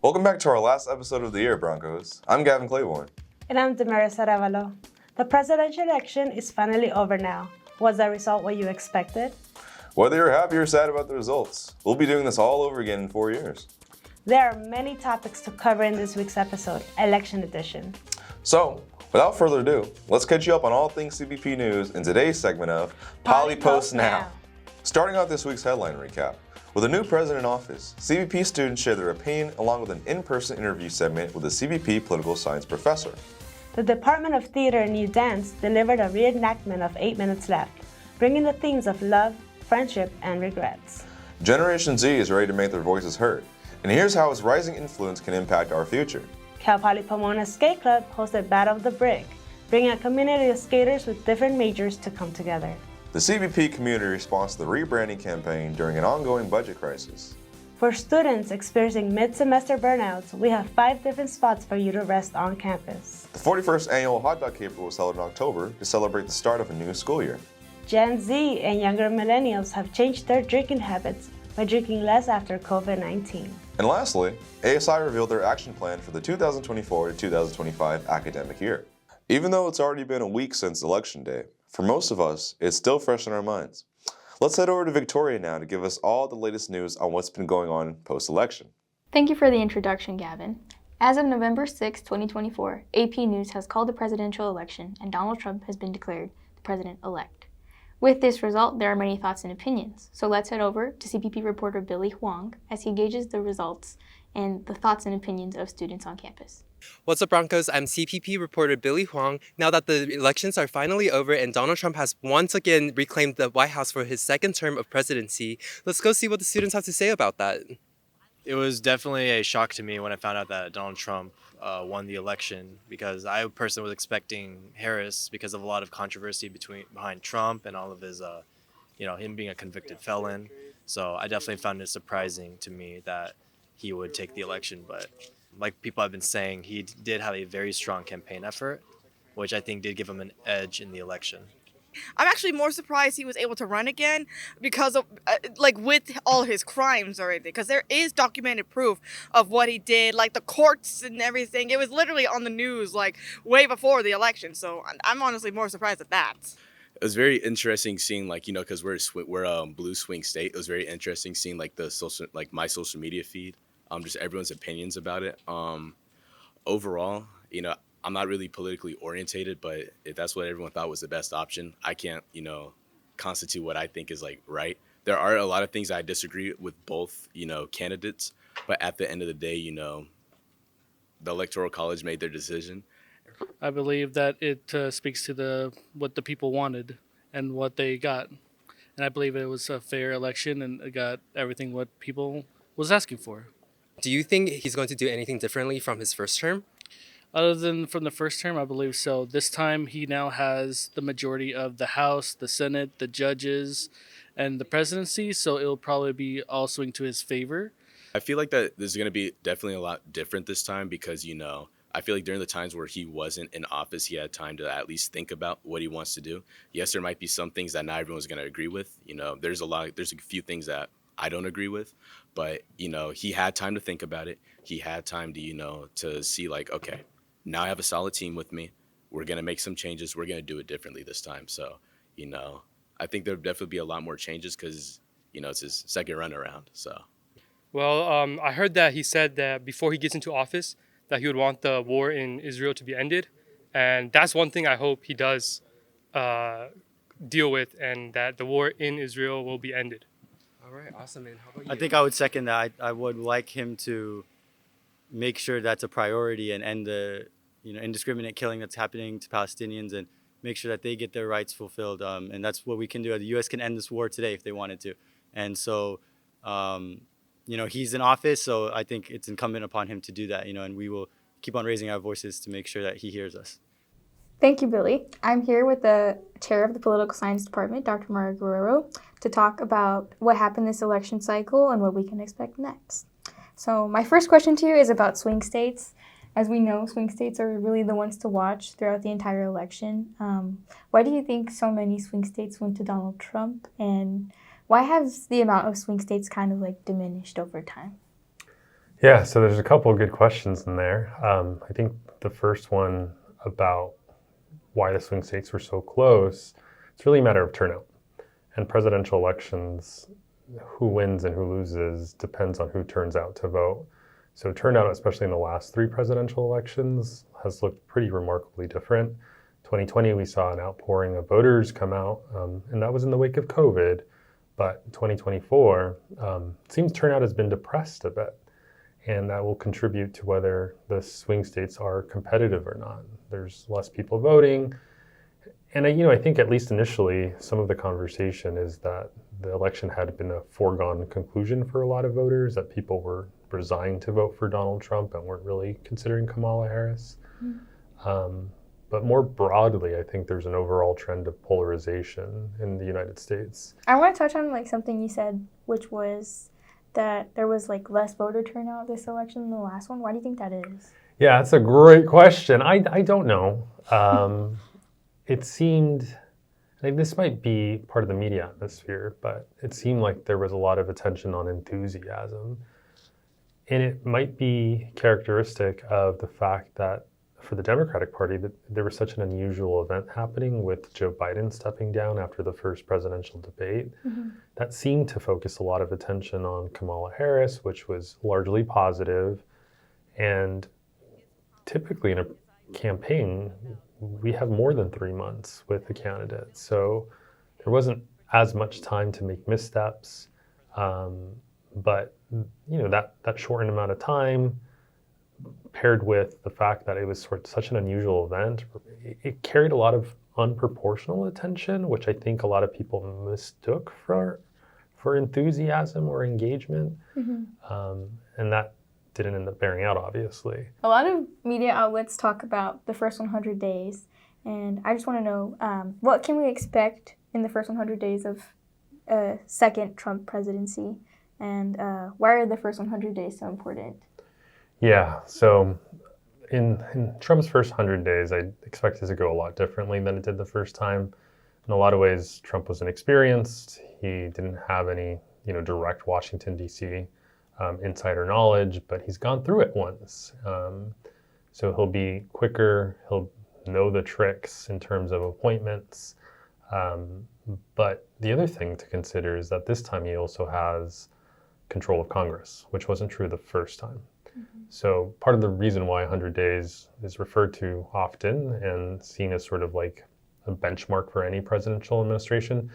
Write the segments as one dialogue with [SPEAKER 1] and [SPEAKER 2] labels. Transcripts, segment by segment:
[SPEAKER 1] Welcome back to our last episode of the year, Broncos. I'm Gavin Claiborne.
[SPEAKER 2] And I'm Damariz Arevalo. The presidential election is finally over now. Was the result what you expected?
[SPEAKER 1] Whether you're happy or sad about the results, we'll be doing this all over again in 4 years.
[SPEAKER 2] There are many topics to cover in this week's episode, Election Edition.
[SPEAKER 1] So, without further ado, let's catch you up on all things CBP news in today's segment of Poly Post Now. Starting out this week's headline recap. With a new president in office, CBP students share their opinion along with an in-person interview segment with a CBP political science professor.
[SPEAKER 2] The Department of Theater and New Dance delivered a reenactment of 8 Minutes Left, bringing the themes of love, friendship, and regrets.
[SPEAKER 1] Generation Z is ready to make their voices heard, and here's how its rising influence can impact our future.
[SPEAKER 2] Cal Poly Pomona Skate Club hosted Battle of the BRICC, bringing a community of skaters with different majors to come together.
[SPEAKER 1] The CBP community responds to the rebranding campaign during an ongoing budget crisis.
[SPEAKER 2] For students experiencing mid-semester burnouts, we have 5 different spots for you to rest on campus.
[SPEAKER 1] The 41st annual Hot Dog Caper was held in October to celebrate the start of a new school year.
[SPEAKER 2] Gen Z and younger millennials have changed their drinking habits by drinking less after COVID-19.
[SPEAKER 1] And lastly, ASI revealed their action plan for the 2024 to 2025 academic year. Even though it's already been a week since Election Day, for most of us, it's still fresh in our minds. Let's head over to Victoria now to give us all the latest news on what's been going on post-election.
[SPEAKER 3] Thank you for the introduction, Gavin. As of November 6, 2024, AP News has called the presidential election and Donald Trump has been declared the president-elect. With this result, there are many thoughts and opinions. So let's head over to CPP reporter Billy Huang as he gauges the results and the thoughts and opinions of students on campus.
[SPEAKER 4] What's up, Broncos? I'm CPP reporter Billy Huang. Now that the elections are finally over and Donald Trump has once again reclaimed the White House for his second term of presidency, let's go see what the students have to say about that.
[SPEAKER 5] It was definitely a shock to me when I found out that Donald Trump won the election, because I personally was expecting Harris because of a lot of controversy behind Trump and all of his, him being a convicted felon. So I definitely found it surprising to me that he would take the election. But like people have been saying, he did have a very strong campaign effort, which I think did give him an edge in the election.
[SPEAKER 6] I'm actually more surprised he was able to run again because of, with all his crimes or anything. Because there is documented proof of what he did, like the courts and everything. It was literally on the news, like, way before the election. So I'm honestly more surprised at that.
[SPEAKER 7] It was very interesting seeing, because we're blue swing state. It was very interesting seeing, my social media feed, just everyone's opinions about it. Overall, I'm not really politically orientated, but if that's what everyone thought was the best option, I can't, constitute what I think is right. There are a lot of things I disagree with both, candidates, but at the end of the day, the Electoral College made their decision.
[SPEAKER 8] I believe that it speaks to what the people wanted and what they got. And I believe it was a fair election and it got everything what people was asking for.
[SPEAKER 4] Do you think he's going to do anything differently from his first term?
[SPEAKER 8] Other than from the first term, I believe so. This time he now has the majority of the House, the Senate, the judges, and the presidency, so it'll probably be all swing to his favor.
[SPEAKER 7] I feel like that this is going to be definitely a lot different this time because, I feel like during the times where he wasn't in office, he had time to at least think about what he wants to do. Yes, there might be some things that not everyone's going to agree with. There's a few things that I don't agree with, but, he had time to think about it. He had time to, to see okay, now I have a solid team with me. We're going to make some changes. We're going to do it differently this time. So, I think there'll definitely be a lot more changes because, it's his second run around. So,
[SPEAKER 9] well, I heard that he said that before he gets into office, that he would want the war in Israel to be ended. And that's one thing I hope he does deal with, and that the war in Israel will be ended.
[SPEAKER 4] All right, awesome. And how about you?
[SPEAKER 10] I think I would second that. I would like him to make sure that's a priority and end the indiscriminate killing that's happening to Palestinians and make sure that they get their rights fulfilled. And that's what we can do. The U.S. can end this war today if they wanted to. And so, he's in office, so I think it's incumbent upon him to do that, and we will keep on raising our voices to make sure that he hears us.
[SPEAKER 3] Thank you, Billy. I'm here with the chair of the Political Science Department, Dr. Mara Guerrero, to talk about what happened this election cycle and what we can expect next. So my first question to you is about swing states. As we know, swing states are really the ones to watch throughout the entire election. Why do you think so many swing states went to Donald Trump? And Why has the amount of swing states kind of like diminished over time?
[SPEAKER 11] Yeah, so there's a couple of good questions in there. I think the first one about why the swing states were so close, it's really a matter of turnout. And presidential elections, who wins and who loses depends on who turns out to vote. So turnout, especially in the last 3 presidential elections, has looked pretty remarkably different. 2020, we saw an outpouring of voters come out, and that was in the wake of COVID. But 2024, it seems turnout has been depressed a bit, and that will contribute to whether the swing states are competitive or not. There's less people voting, and I think at least initially, some of the conversation is that the election had been a foregone conclusion for a lot of voters, that people were resigned to vote for Donald Trump and weren't really considering Kamala Harris. But more broadly, I think there's an overall trend of polarization in the United States.
[SPEAKER 3] I want to touch on like something you said, which was that there was like less voter turnout this election than the last one. Why do you think that is?
[SPEAKER 11] Yeah, that's a great question. I don't know. It seemed, like this might be part of the media atmosphere, but it seemed like there was a lot of attention on enthusiasm. And it might be characteristic of the fact that for the Democratic Party, that there was such an unusual event happening with Joe Biden stepping down after the first presidential debate. That seemed to focus a lot of attention on Kamala Harris, which was largely positive. And typically in a campaign, we have more than 3 months with the candidate. So there wasn't as much time to make missteps. But that shortened amount of time, paired with the fact that it was such an unusual event, it carried a lot of unproportional attention, which I think a lot of people mistook for enthusiasm or engagement. And that didn't end up bearing out, obviously.
[SPEAKER 3] A lot of media outlets talk about the first 100 days, and I just want to know, what can we expect in the first 100 days of a second Trump presidency, and why are the first 100 days so important? Yeah,
[SPEAKER 11] so in Trump's first 100 days, I expected it to go a lot differently than it did the first time. In a lot of ways, Trump was inexperienced. He didn't have any, direct Washington, D.C. Insider knowledge, but he's gone through it once. So he'll be quicker, he'll know the tricks in terms of appointments. But the other thing to consider is that this time he also has control of Congress, which wasn't true the first time. So part of the reason why 100 days is referred to often and seen as sort of like a benchmark for any presidential administration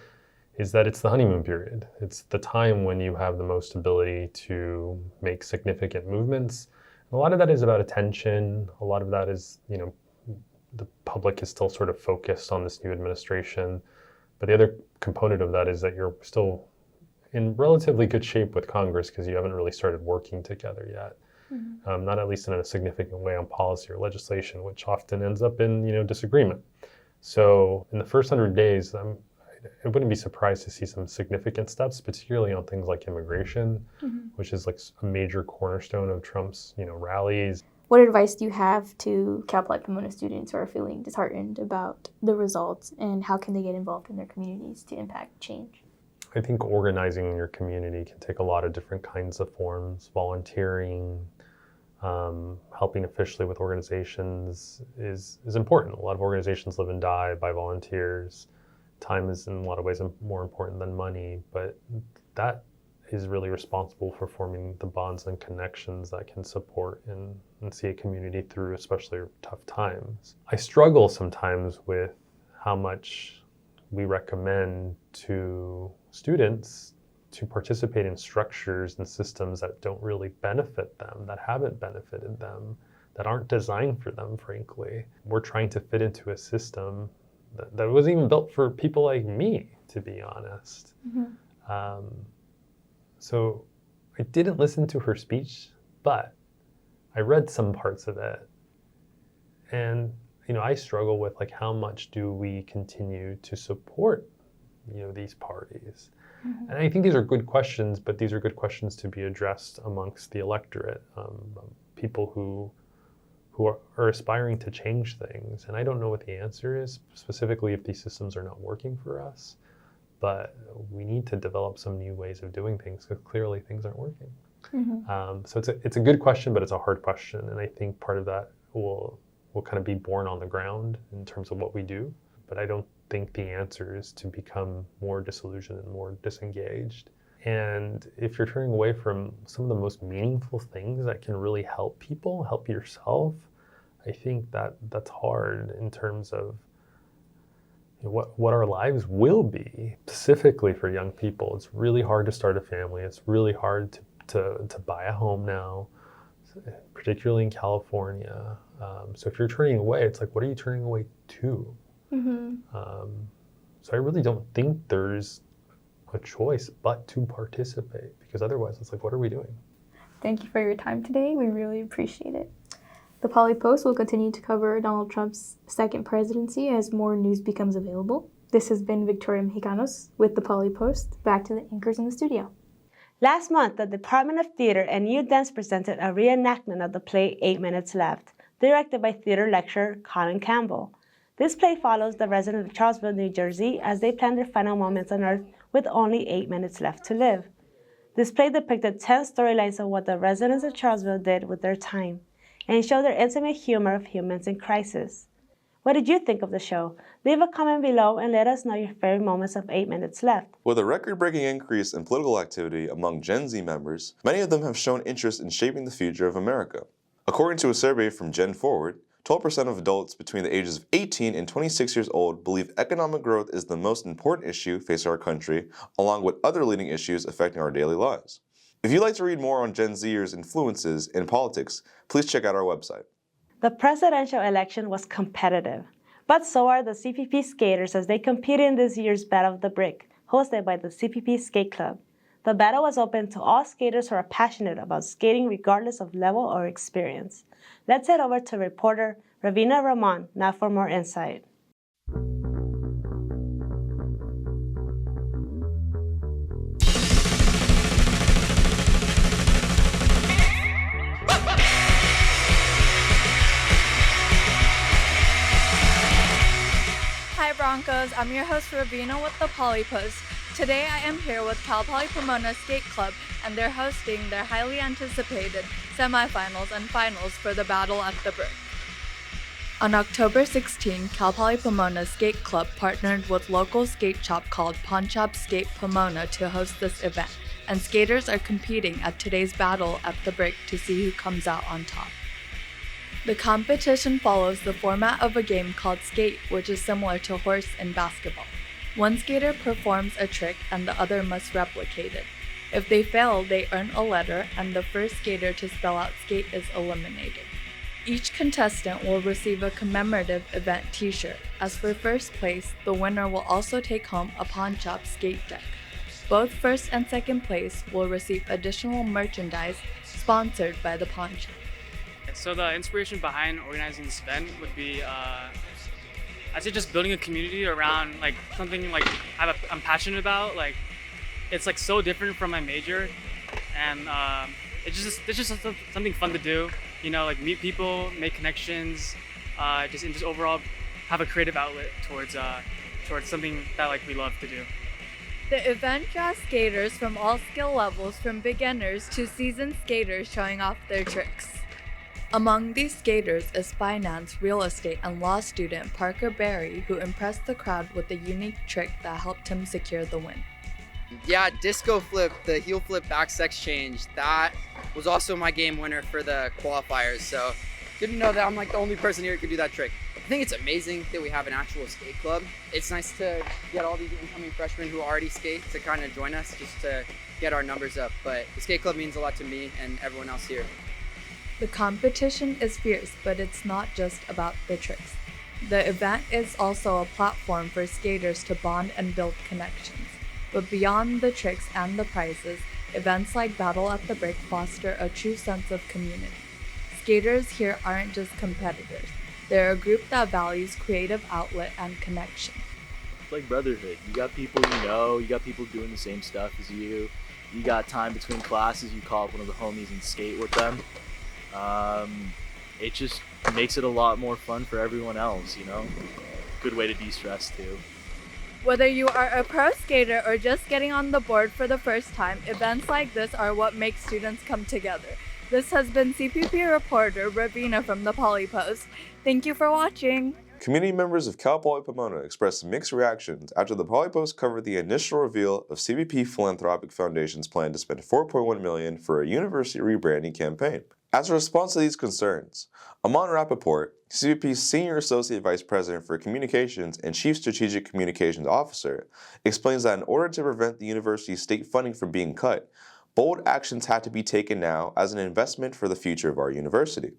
[SPEAKER 11] is that it's the honeymoon period. It's the time when you have the most ability to make significant movements. And a lot of that is about attention. A lot of that is, the public is still sort of focused on this new administration. But the other component of that is that you're still in relatively good shape with Congress because you haven't really started working together yet. Not at least in a significant way on policy or legislation, which often ends up in, disagreement. So in the first 100 days, I wouldn't be surprised to see some significant steps, particularly on things like immigration, which is like a major cornerstone of Trump's, rallies.
[SPEAKER 3] What advice do you have to Cal Poly Pomona students who are feeling disheartened about the results, and how can they get involved in their communities to impact change?
[SPEAKER 11] I think organizing in your community can take a lot of different kinds of forms. Volunteering, helping officially with organizations is important. A lot of organizations live and die by volunteers. Time is in a lot of ways more important than money, but that is really responsible for forming the bonds and connections that can support and see a community through especially tough times. I struggle sometimes with how much we recommend to students to participate in structures and systems that don't really benefit them, that haven't benefited them, that aren't designed for them, frankly. We're trying to fit into a system that wasn't even built for people like me, to be honest. So I didn't listen to her speech, but I read some parts of it. And, I struggle with like, how much do we continue to support, these parties? And I think these are good questions, but these are good questions to be addressed amongst the electorate, people who are aspiring to change things. And I don't know what the answer is, specifically if these systems are not working for us. but we need to develop some new ways of doing things because clearly things aren't working. So it's a good question, but it's a hard question, and I think part of that will kind of be born on the ground in terms of what we do. But I don't think the answer is to become more disillusioned and more disengaged. And if you're turning away from some of the most meaningful things that can really help people, help yourself, I think that's hard in terms of what our lives will be, specifically for young people. It's really hard to start a family. It's really hard to buy a home now, particularly in California. So if you're turning away, it's like, what are you turning away to? So I really don't think there's a choice but to participate, because otherwise it's like, what are we doing?
[SPEAKER 3] Thank you for your time today. We really appreciate it. The Poly Post will continue to cover Donald Trump's second presidency as more news becomes available. This has been Victoria Mejicanos with the Poly Post. Back to the anchors in the studio.
[SPEAKER 2] Last month, the Department of Theater and Youth Dance presented a reenactment of the play 8 Minutes Left, directed by theater lecturer Colin Campbell. This play follows the residents of Charlesville, New Jersey, as they plan their final moments on Earth with only 8 minutes left to live. This play depicted 10 storylines of what the residents of Charlesville did with their time, and showed their intimate humor of humans in crisis. What did you think of the show? Leave a comment below and let us know your favorite moments of 8 Minutes Left.
[SPEAKER 1] With a record-breaking increase in political activity among Gen Z members, many of them have shown interest in shaping the future of America. According to a survey from Gen Forward, 12% of adults between the ages of 18 and 26 years old believe economic growth is the most important issue facing our country, along with other leading issues affecting our daily lives. If you'd like to read more on Gen Zers' influences in politics, please check out our website.
[SPEAKER 2] The presidential election was competitive, but so are the CPP skaters as they competed in this year's Battle of the BRICC, hosted by the CPP Skate Club. The battle was open to all skaters who are passionate about skating regardless of level or experience. Let's head over to reporter Raveena Rahman now for more insight.
[SPEAKER 12] Hi Broncos, I'm your host Raveena with the Poly Post. Today I am here with Cal Poly Pomona Skate Club, and they're hosting their highly anticipated semifinals and finals for the Battle at the BRICC. On October 16, Cal Poly Pomona Skate Club partnered with local skate shop called Pawn Shop Skate Pomona to host this event, and skaters are competing at today's Battle at the BRICC to see who comes out on top. The competition follows the format of a game called skate, which is similar to horse in basketball. One skater performs a trick and the other must replicate it. If they fail, they earn a letter, and the first skater to spell out skate is eliminated. Each contestant will receive a commemorative event t-shirt. As for first place, the winner will also take home a Pawn Shop skate deck. Both first and second place will receive additional merchandise sponsored by the Pawn Shop.
[SPEAKER 13] So the inspiration behind organizing this event would be, I'd say just building a community around like something like I'm passionate about. Like it's like so different from my major, and it's just something fun to do. You know, like meet people, make connections, just overall have a creative outlet towards something that like we love to do.
[SPEAKER 12] The event draws skaters from all skill levels, from beginners to seasoned skaters showing off their tricks. Among these skaters is finance, real estate, and law student Parker Berry, who impressed the crowd with a unique trick that helped him secure the win.
[SPEAKER 14] Yeah, disco flip, the heel flip back sex change, that was also my game winner for the qualifiers. So good to know that I'm like the only person here who could do that trick. I think it's amazing that we have an actual skate club. It's nice to get all these incoming freshmen who already skate to kind of join us just to get our numbers up. But the skate club means a lot to me and everyone else here.
[SPEAKER 12] The competition is fierce, but it's not just about the tricks. The event is also a platform for skaters to bond and build connections. But beyond the tricks and the prizes, events like Battle at the BRICC foster a true sense of community. Skaters here aren't just competitors. They're a group that values creative outlet and connection.
[SPEAKER 15] It's like brotherhood. You got people you know, you got people doing the same stuff as you. You got time between classes, you call up one of the homies and skate with them. It just makes it a lot more fun for everyone else, you know? Good way to de-stress too.
[SPEAKER 12] Whether you are a pro skater or just getting on the board for the first time, events like this are what make students come together. This has been CPP reporter Raveena from the Poly Post. Thank you for watching.
[SPEAKER 1] Community members of Cal Poly Pomona expressed mixed reactions after the Poly Post covered the initial reveal of CPP Philanthropic Foundation's plan to spend $4.1 million for a university rebranding campaign. As a response to these concerns, Amon Rappaport, CPP's Senior Associate Vice President for Communications and Chief Strategic Communications Officer, explains that in order to prevent the university's state funding from being cut, bold actions had to be taken now as an investment for the future of our university.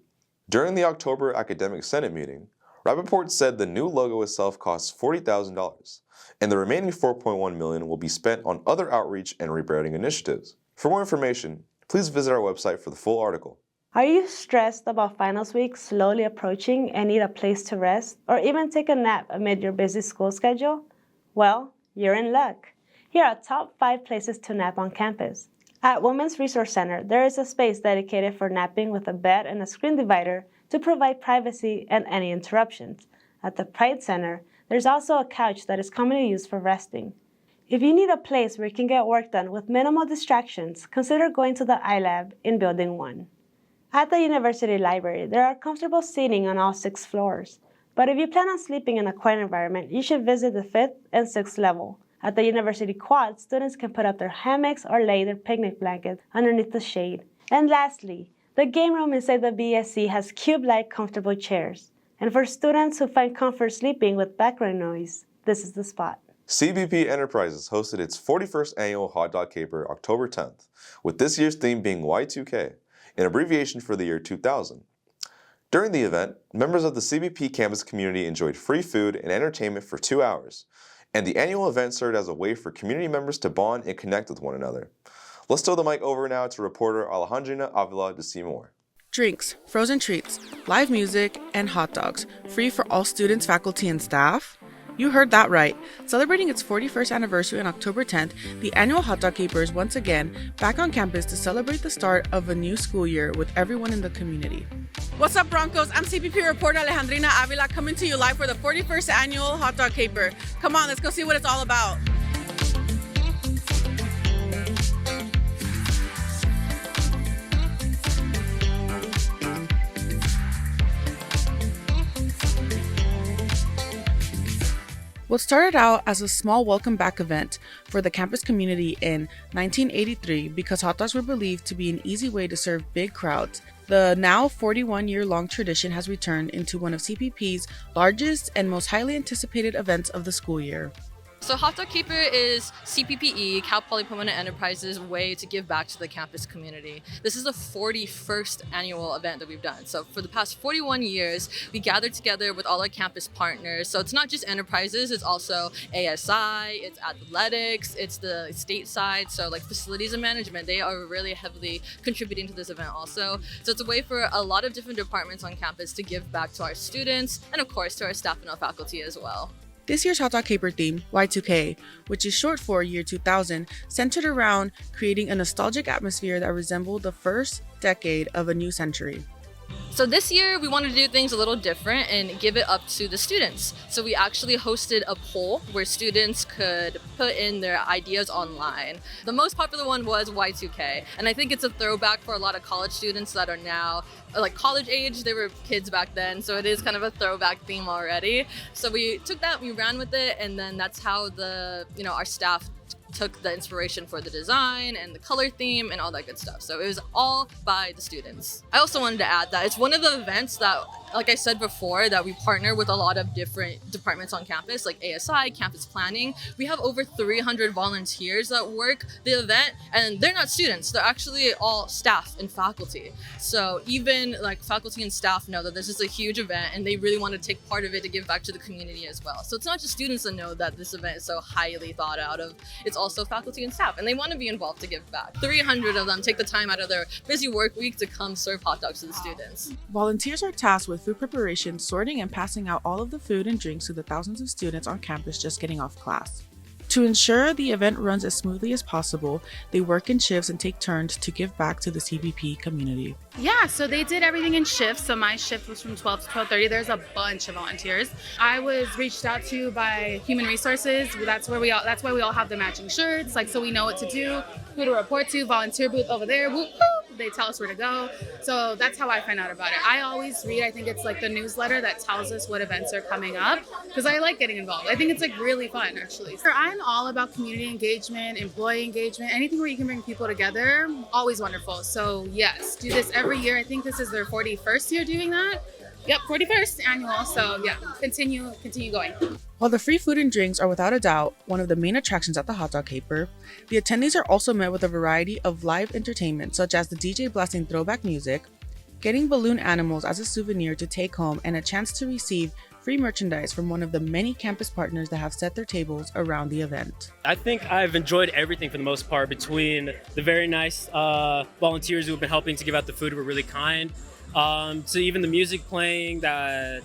[SPEAKER 1] During the October Academic Senate meeting, Rappaport said the new logo itself costs $40,000, and the remaining $4.1 million will be spent on other outreach and rebranding initiatives. For more information, please visit our website for the full article.
[SPEAKER 2] Are you stressed about finals week slowly approaching and need a place to rest or even take a nap amid your busy school schedule? Well, you're in luck. Here are top 5 places to nap on campus. At Women's Resource Center, there is a space dedicated for napping with a bed and a screen divider to provide privacy and any interruptions. At the Pride Center, there's also a couch that is commonly used for resting. If you need a place where you can get work done with minimal distractions, consider going to the iLab in Building 1. At the University Library, there are comfortable seating on all 6 floors. But if you plan on sleeping in a quiet environment, you should visit the 5th and 6th level. At the University Quad, students can put up their hammocks or lay their picnic blankets underneath the shade. And lastly, the game room inside the BSC has cube-like comfortable chairs. And for students who find comfort sleeping with background noise, this is the spot.
[SPEAKER 1] CBP Enterprises hosted its 41st annual Hot Dog Caper October 10th, with this year's theme being Y2K, an abbreviation for the year 2000. During the event, members of the CBP campus community enjoyed free food and entertainment for 2 hours, and the annual event served as a way for community members to bond and connect with one another. Let's throw the mic over now to reporter Alejandrina Avila to see more.
[SPEAKER 16] Drinks, frozen treats, live music, and hot dogs, free for all students, faculty, and staff? You heard that right. Celebrating its 41st anniversary on October 10th, the annual Hot Dog Caper is once again back on campus to celebrate the start of a new school year with everyone in the community.
[SPEAKER 17] What's up, Broncos? I'm CPP reporter Alejandrina Avila coming to you live for the 41st annual Hot Dog Caper. Come on, let's go see what it's all about.
[SPEAKER 16] What started out as a small welcome back event for the campus community in 1983 because hot dogs were believed to be an easy way to serve big crowds, the now 41-year-long tradition has returned into one of CPP's largest and most highly anticipated events of the school year.
[SPEAKER 18] So Hot Dog Caper is CPPE, Cal Poly Pomona Enterprises' way to give back to the campus community. This is the 41st annual event that we've done. So for the past 41 years, we gathered together with all our campus partners. So it's not just enterprises, it's also ASI, it's athletics, it's the state side. So like facilities and management, they are really heavily contributing to this event also. So it's a way for a lot of different departments on campus to give back to our students and of course to our staff and our faculty as well.
[SPEAKER 16] This year's Hot Dog Caper theme, Y2K, which is short for year 2000, centered around creating a nostalgic atmosphere that resembled the first decade of a new century.
[SPEAKER 18] So this year we wanted to do things a little different and give it up to the students. So we actually hosted a poll where students could put in their ideas online. The most popular one was Y2K, and I think it's a throwback for a lot of college students that are now like college age. They were kids back then, so it is kind of a throwback theme already. So we took that, we ran with it, and then that's how our staff took the inspiration for the design and the color theme and all that good stuff. So it was all by the students. I also wanted to add that it's one of the events that, like I said before, that we partner with a lot of different departments on campus, like ASI, campus planning. We have over 300 volunteers that work the event, and they're not students, they're actually all staff and faculty. So even like faculty and staff know that this is a huge event and they really want to take part of it to give back to the community as well. So it's not just students that know that this event is so highly thought out of, it's also faculty and staff, and they want to be involved to give back. 300 of them take the time out of their busy work week to come serve hot dogs to the students.
[SPEAKER 16] Volunteers are tasked with food preparation, sorting and passing out all of the food and drinks to the thousands of students on campus just getting off class. To ensure the event runs as smoothly as possible, they work in shifts and take turns to give back to the CPP community.
[SPEAKER 19] Yeah, so they did everything in shifts. So my shift was from 12 to 12:30. There's a bunch of volunteers. I was reached out to by Human Resources. That's why we all have the matching shirts, like so we know what to do, who to report to. Volunteer booth over there. Whoop, whoop. They tell us where to go. So that's how I find out about it. I always read. I think it's like the newsletter that tells us what events are coming up because I like getting involved. I think it's like really fun actually. I'm all about community engagement, employee engagement, anything where you can bring people together. Always wonderful. So yes, do this every year. I think this is their 41st year doing that. Yep, 41st annual. So yeah, continue going.
[SPEAKER 16] While the free food and drinks are without a doubt one of the main attractions at the Hot Dog Caper, the attendees are also met with a variety of live entertainment such as the DJ blasting throwback music, getting balloon animals as a souvenir to take home, and a chance to receive free merchandise from one of the many campus partners that have set their tables around the event.
[SPEAKER 20] I think I've enjoyed everything for the most part, between the very nice volunteers who have been helping to give out the food, who were really kind, to even the music playing that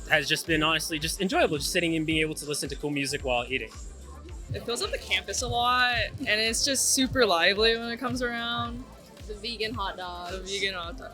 [SPEAKER 20] has just been honestly just enjoyable, just sitting and being able to listen to cool music while eating.
[SPEAKER 21] It fills up the campus a lot, and it's just super lively when it comes around.
[SPEAKER 18] The vegan hot dogs.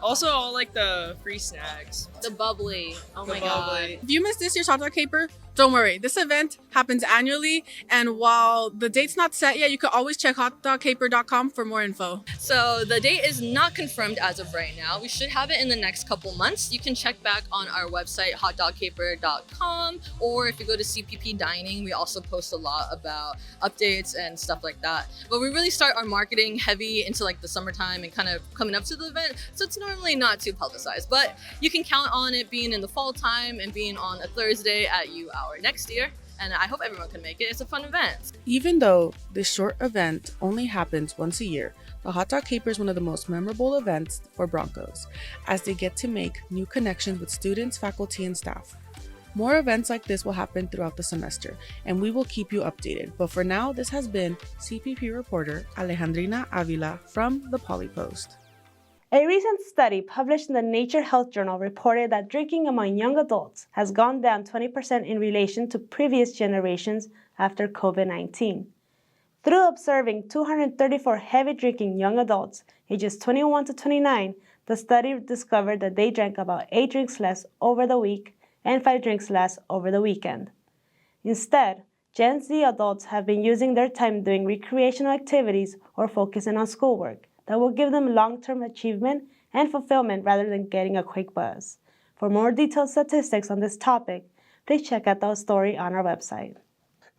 [SPEAKER 21] Also, all like the free snacks.
[SPEAKER 18] The bubbly. Oh my god.
[SPEAKER 17] If you missed this year's Hot Dog Caper, don't worry. This event happens annually, and while the date's not set yet, you can always check hotdogcaper.com for more info.
[SPEAKER 18] So the date is not confirmed as of right now. We should have it in the next couple months. You can check back on our website, hotdogcaper.com, or if you go to CPP Dining, we also post a lot about updates and stuff like that. But we really start our marketing heavy into like the summertime and kind of coming up to the event, so it's normally not too publicized. But you can count on it being in the fall time and being on a Thursday at UR next year, and I hope everyone can make it. It's a fun event.
[SPEAKER 16] Even though this short event only happens once a year, the Hot Dog Caper is one of the most memorable events for Broncos, as they get to make new connections with students, faculty, and staff. More events like this will happen throughout the semester, and we will keep you updated. But for now, this has been CPP reporter Alejandrina Avila from the Poly Post.
[SPEAKER 2] A recent study published in the Nature Health Journal reported that drinking among young adults has gone down 20% in relation to previous generations after COVID-19. Through observing 234 heavy drinking young adults ages 21 to 29, the study discovered that they drank about 8 drinks less over the week and 5 drinks less over the weekend. Instead, Gen Z adults have been using their time doing recreational activities or focusing on schoolwork that will give them long-term achievement and fulfillment rather than getting a quick buzz. For more detailed statistics on this topic, please check out the story on our website.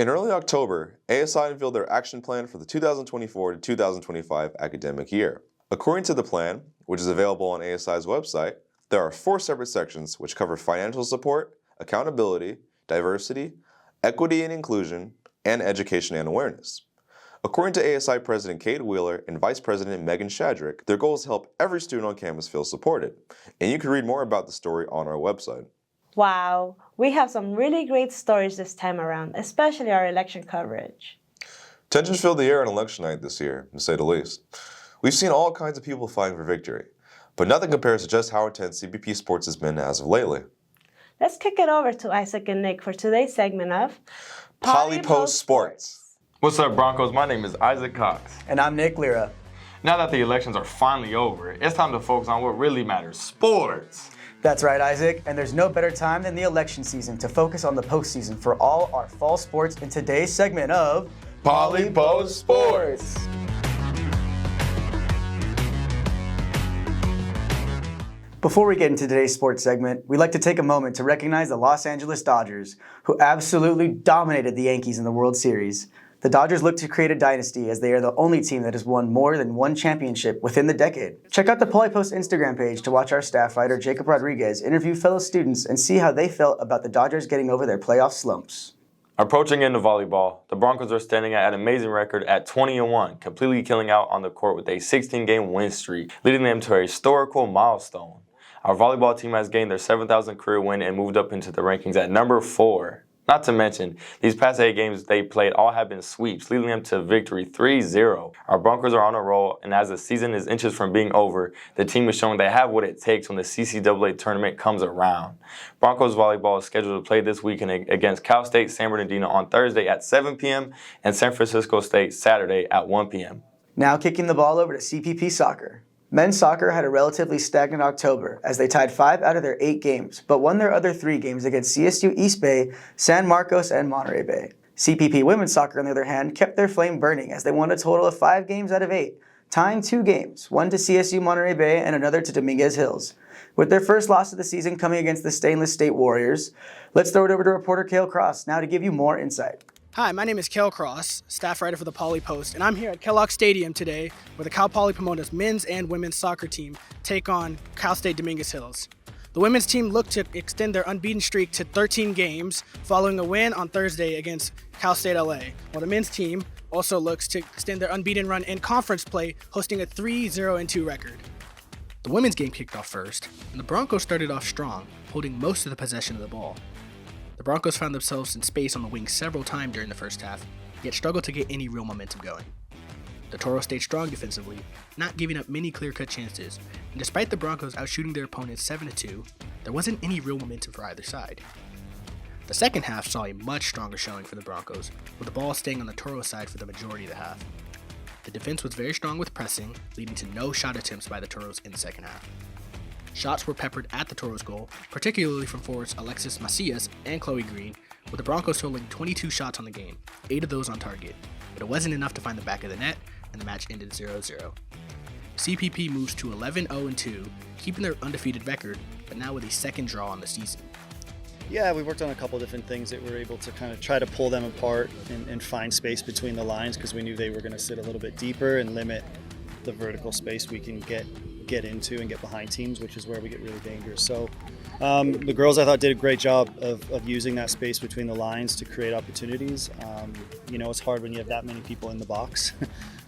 [SPEAKER 1] In early October, ASI unveiled their action plan for the 2024 to 2025 academic year. According to the plan, which is available on ASI's website, there are 4 separate sections which cover financial support, accountability, diversity, equity and inclusion, and education and awareness. According to ASI President Kate Wheeler and Vice President Megan Shadrick, their goal is to help every student on campus feel supported. And you can read more about the story on our website.
[SPEAKER 2] Wow, we have some really great stories this time around, especially our election coverage.
[SPEAKER 1] Tensions filled the air on election night this year, to say the least. We've seen all kinds of people fighting for victory, but nothing compares to just how intense CPP sports has been as of lately.
[SPEAKER 2] Let's kick it over to Isaac and Nick for today's segment of
[SPEAKER 1] Poly Post Sports.
[SPEAKER 22] What's up, Broncos? My name is Isaac Cox.
[SPEAKER 23] And I'm Nick Lira.
[SPEAKER 22] Now that the elections are finally over, it's time to focus on what really matters, sports.
[SPEAKER 23] That's right, Isaac, and there's no better time than the election season to focus on the postseason for all our fall sports in today's segment of
[SPEAKER 22] Poly Post Sports.
[SPEAKER 23] Before we get into today's sports segment, we'd like to take a moment to recognize the Los Angeles Dodgers, who absolutely dominated the Yankees in the World Series. The Dodgers look to create a dynasty as they are the only team that has won more than one championship within the decade. Check out the Poly Post Instagram page to watch our staff writer Jacob Rodriguez interview fellow students and see how they felt about the Dodgers getting over their playoff slumps.
[SPEAKER 22] Approaching into volleyball, the Broncos are standing at an amazing record at 20-1, completely killing out on the court with a 16-game win streak, leading them to a historical milestone. Our volleyball team has gained their 7,000th career win and moved up into the rankings at number 4. Not to mention, these past 8 games they played all have been sweeps, leading them to victory 3-0. Our Broncos are on a roll, and as the season is inches from being over, the team is showing they have what it takes when the CCAA tournament comes around. Broncos volleyball is scheduled to play this weekend against Cal State San Bernardino on Thursday at 7 p.m. and San Francisco State Saturday at 1 p.m.
[SPEAKER 23] Now kicking the ball over to CPP soccer. Men's soccer had a relatively stagnant October as they tied 5 out of their 8 games, but won their other 3 games against CSU East Bay, San Marcos, and Monterey Bay. CPP women's soccer, on the other hand, kept their flame burning as they won a total of 5 games out of 8, tying 2 games, one to CSU Monterey Bay and another to Dominguez Hills. With their first loss of the season coming against the Stainless State Warriors, let's throw it over to reporter Cael Cross now to give you more insight.
[SPEAKER 5] Hi, my name is Cael Cross, staff writer for the Poly Post, and I'm here at Kellogg Stadium today where the Cal Poly Pomona's men's and women's soccer team take on Cal State Dominguez Hills. The women's team looked to extend their unbeaten streak to 13 games following a win on Thursday against Cal State LA, while the men's team also looks to extend their unbeaten run in conference play, hosting a 3-0-2 record. The women's game kicked off first, and the Broncos started off strong, holding most of the possession of the ball. The Broncos found themselves in space on the wing several times during the first half, yet struggled to get any real momentum going. The Toros stayed strong defensively, not giving up many clear-cut chances, and despite the Broncos outshooting their opponents 7-2, there wasn't any real momentum for either side. The second half saw a much stronger showing for the Broncos, with the ball staying on the Toros side for the majority of the half. The defense was very strong with pressing, leading to no shot attempts by the Toros in the second half. Shots were peppered at the Toros goal, particularly from forwards Alexis Macias and Chloe Green, with the Broncos totaling 22 shots on the game, 8 of those on target, but it wasn't enough to find the back of the net, and the match ended 0-0. CPP moves to 11-0-2, keeping their undefeated record, but now with a second draw on the season.
[SPEAKER 6] Yeah, we worked on a couple different things that were able to kind of try to pull them apart and find space between the lines because we knew they were going to sit a little bit deeper and limit the vertical space we can get into and get behind teams, which is where we get really dangerous. So the girls, I thought, did a great job of using that space between the lines to create opportunities. It's hard when you have that many people in the box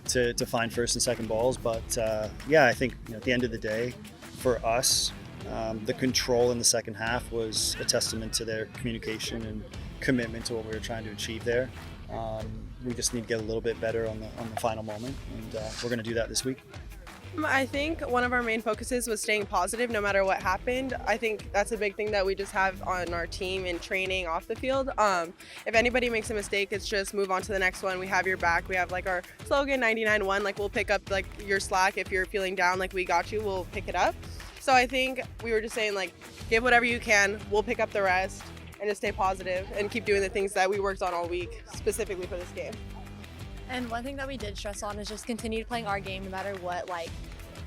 [SPEAKER 6] to find first and second balls. But I think at the end of the day, for us, the control in the second half was a testament to their communication and commitment to what we were trying to achieve there. We just need to get a little bit better on the final moment, and we're going to do that this week.
[SPEAKER 8] I think one of our main focuses was staying positive no matter what happened. I think that's a big thing that we just have on our team in training off the field. If anybody makes a mistake, it's just move on to the next one. We have your back. We have our slogan 99-1, we'll pick up your slack. If you're feeling down, we got you, we'll pick it up. So I think we were just saying give whatever you can, we'll pick up the rest, and just stay positive and keep doing the things that we worked on all week specifically for this game.
[SPEAKER 24] And one thing that we did stress on is just continue playing our game no matter what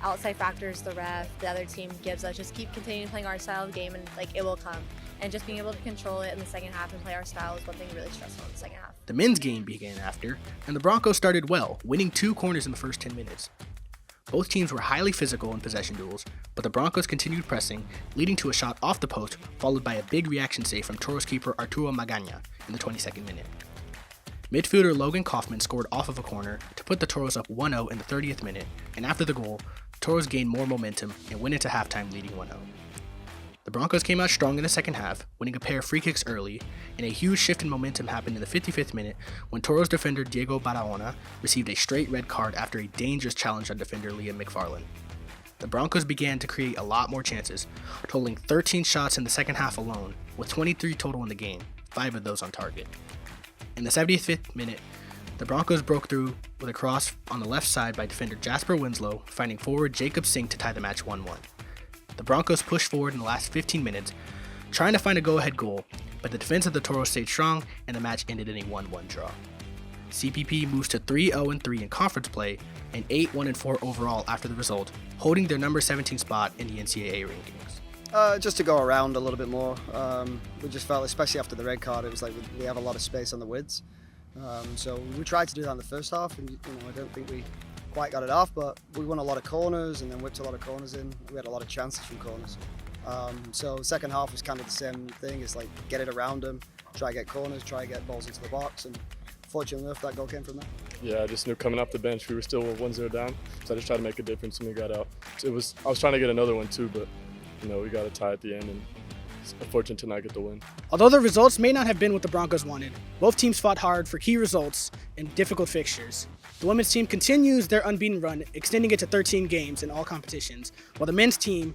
[SPEAKER 24] outside factors the ref, the other team gives us. Just keep continuing playing our style of game and it will come. And just being able to control it in the second half and play our style is one thing really stressful in the second half.
[SPEAKER 5] The men's game began after, and the Broncos started well, winning 2 corners in the first 10 minutes. Both teams were highly physical in possession duels, but the Broncos continued pressing, leading to a shot off the post, followed by a big reaction save from Toros keeper Arturo Magaña in the 22nd minute. Midfielder Logan Kaufman scored off of a corner to put the Toros up 1-0 in the 30th minute, and after the goal, Toros gained more momentum and went into halftime leading 1-0. The Broncos came out strong in the second half, winning a pair of free kicks early, and a huge shift in momentum happened in the 55th minute when Toros defender Diego Barahona received a straight red card after a dangerous challenge on defender Liam McFarland. The Broncos began to create a lot more chances, totaling 13 shots in the second half alone, with 23 total in the game, 5 of those on target. In the 75th minute, the Broncos broke through with a cross on the left side by defender Jasper Winslow, finding forward Jacob Singh to tie the match 1-1. The Broncos pushed forward in the last 15 minutes, trying to find a go-ahead goal, but the defense of the Toros stayed strong and the match ended in a 1-1 draw. CPP moves to 3-0-3 in conference play and 8-1-4 overall after the result, holding their number 17 spot in the NCAA rankings.
[SPEAKER 25] Just to go around a little bit more, we just felt, especially after the red card, it was we have a lot of space on the widths. So we tried to do that in the first half, and I don't think we quite got it off, but we won a lot of corners and then whipped a lot of corners in. We had a lot of chances from corners. So second half was kind of the same thing. It's get it around them, try to get corners, try to get balls into the box, and fortunately enough, that goal came from that.
[SPEAKER 26] Yeah, I just knew coming off the bench we were still 1-0 down, so I just tried to make a difference when we got out. I was trying to get another one too, but we got a tie at the end, and unfortunate to not get the win.
[SPEAKER 5] Although the results may not have been what the Broncos wanted, both teams fought hard for key results in difficult fixtures. The women's team continues their unbeaten run, extending it to 13 games in all competitions, while the men's team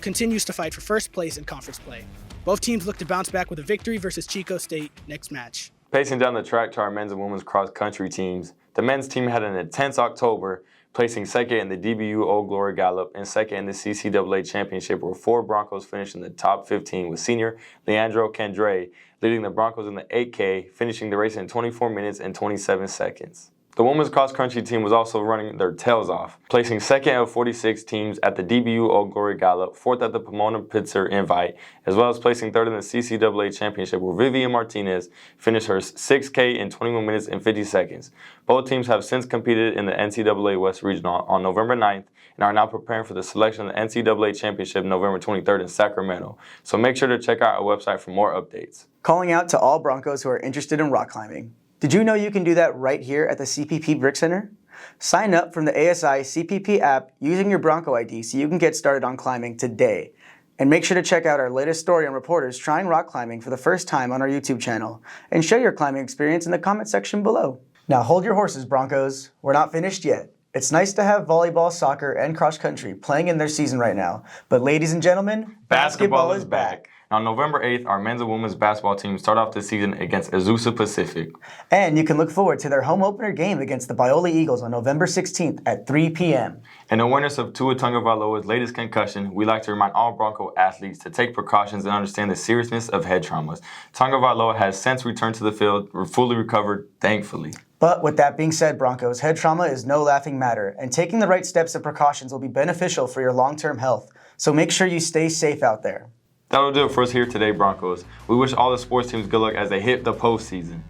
[SPEAKER 5] continues to fight for first place in conference play. Both teams look to bounce back with a victory versus Chico State next match.
[SPEAKER 22] Pacing down the track to our men's and women's cross-country teams, the men's team had an intense October, placing second in the DBU Old Glory Gallop and second in the CCAA Championship, where 4 Broncos finished in the top 15, with senior Leandro Kendray leading the Broncos in the 8K, finishing the race in 24 minutes and 27 seconds. The women's cross-country team was also running their tails off, placing second of 46 teams at the DBU Old Glory Gallop, fourth at the Pomona Pitzer Invite, as well as placing third in the CCAA Championship, where Vivian Martinez finished her 6K in 21 minutes and 50 seconds. Both teams have since competed in the NCAA West Regional on November 9th and are now preparing for the selection of the NCAA Championship November 23rd in Sacramento. So make sure to check out our website for more updates.
[SPEAKER 23] Calling out to all Broncos who are interested in rock climbing. Did you know you can do that right here at the CPP BRICC Center? Sign up from the ASI CPP app using your Bronco ID so you can get started on climbing today. And make sure to check out our latest story on reporters trying rock climbing for the first time on our YouTube channel. And share your climbing experience in the comment section below. Now hold your horses, Broncos. We're not finished yet. It's nice to have volleyball, soccer, and cross country playing in their season right now. But ladies and gentlemen, basketball is back.
[SPEAKER 22] On November 8th, our men's and women's basketball teams start off the season against Azusa Pacific.
[SPEAKER 23] And you can look forward to their home opener game against the Biola Eagles on November 16th at 3 p.m.
[SPEAKER 22] In awareness of Tua Tagovailoa's latest concussion, we like to remind all Bronco athletes to take precautions and understand the seriousness of head traumas. Tagovailoa has since returned to the field, fully recovered, thankfully.
[SPEAKER 23] But with that being said, Broncos, head trauma is no laughing matter, and taking the right steps and precautions will be beneficial for your long-term health. So make sure you stay safe out there.
[SPEAKER 22] That'll do it for us here today, Broncos. We wish all the sports teams good luck as they hit the postseason.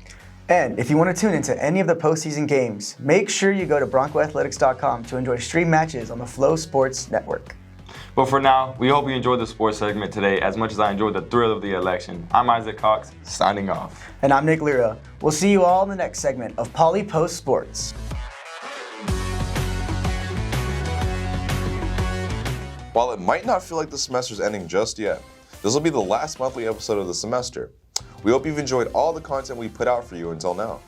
[SPEAKER 23] And if you want to tune into any of the postseason games, make sure you go to BroncoAthletics.com to enjoy stream matches on the Flow Sports Network.
[SPEAKER 22] But for now, we hope you enjoyed the sports segment today as much as I enjoyed the thrill of the election. I'm Isaac Cox, signing off.
[SPEAKER 23] And I'm Nick Lira. We'll see you all in the next segment of Poly Post Sports.
[SPEAKER 1] While it might not feel like the semester's ending just yet, this will be the last monthly episode of the semester. We hope you've enjoyed all the content we put out for you until now.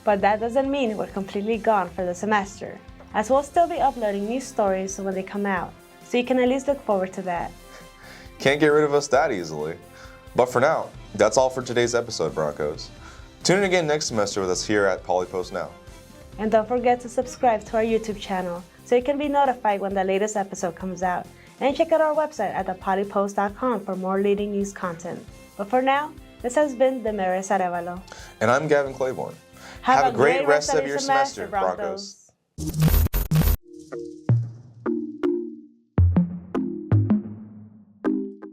[SPEAKER 2] But that doesn't mean we're completely gone for the semester, as we'll still be uploading new stories when they come out, so you can at least look forward to that.
[SPEAKER 1] Can't get rid of us that easily. But for now, that's all for today's episode, Broncos. Tune in again next semester with us here at Polypost Now.
[SPEAKER 2] And don't forget to subscribe to our YouTube channel so you can be notified when the latest episode comes out. And check out our website at thepolypost.com for more leading news content. But for now, this has been Damariz Arevalo.
[SPEAKER 1] And I'm Gavin Claiborne. Have a great rest of your semester, Broncos.